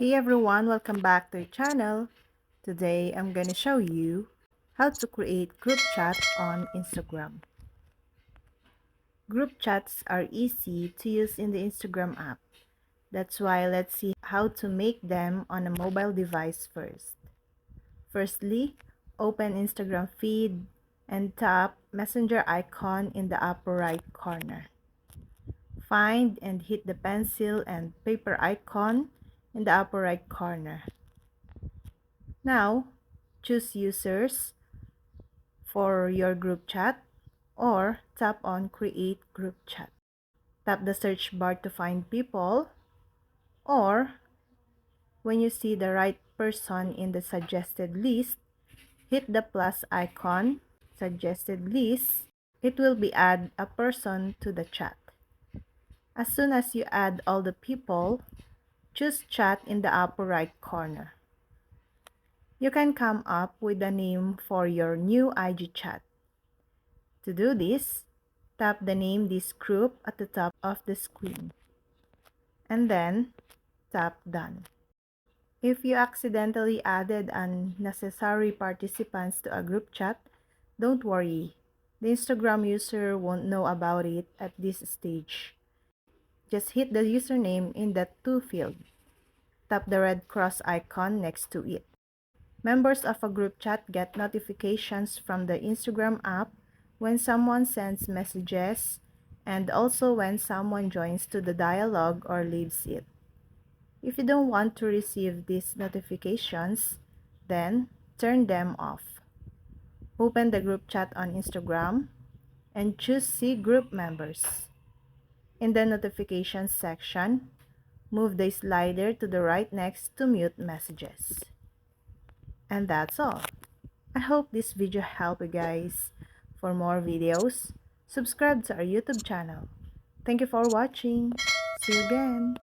Hey everyone, welcome back to our channel. Today I'm gonna show you how to create group chat on Instagram. Group chats are easy to use in the Instagram app. That's why let's see how to make them on a mobile device first. Firstly, open Instagram feed and tap messenger icon in the upper right corner. Find and hit the pencil and paper icon in the upper right corner. Now, choose users for your group chat or tap on create group chat. Tap the search bar to find people, or when you see the right person in the suggested list, hit the plus icon, suggested list. It will be add a person to the chat. As soon as you add all the people, choose chat in the upper right corner. You can come up with a name for your new IG chat. To do this, tap the name this group at the top of the screen, and then tap Done. If you accidentally added unnecessary participants to a group chat, don't worry. The Instagram user won't know about it at this stage. Just hit the username in the To field. Tap the red cross icon next to it. Members of a group chat get notifications from the Instagram app when someone sends messages and also when someone joins to the dialogue or leaves it. If you don't want to receive these notifications, then turn them off. Open the group chat on Instagram and choose See Group Members. In the notifications section, move the slider to the right next to Mute Messages. And that's all. I hope this video helped you guys. For more videos, subscribe to our YouTube channel. Thank you for watching. See you again.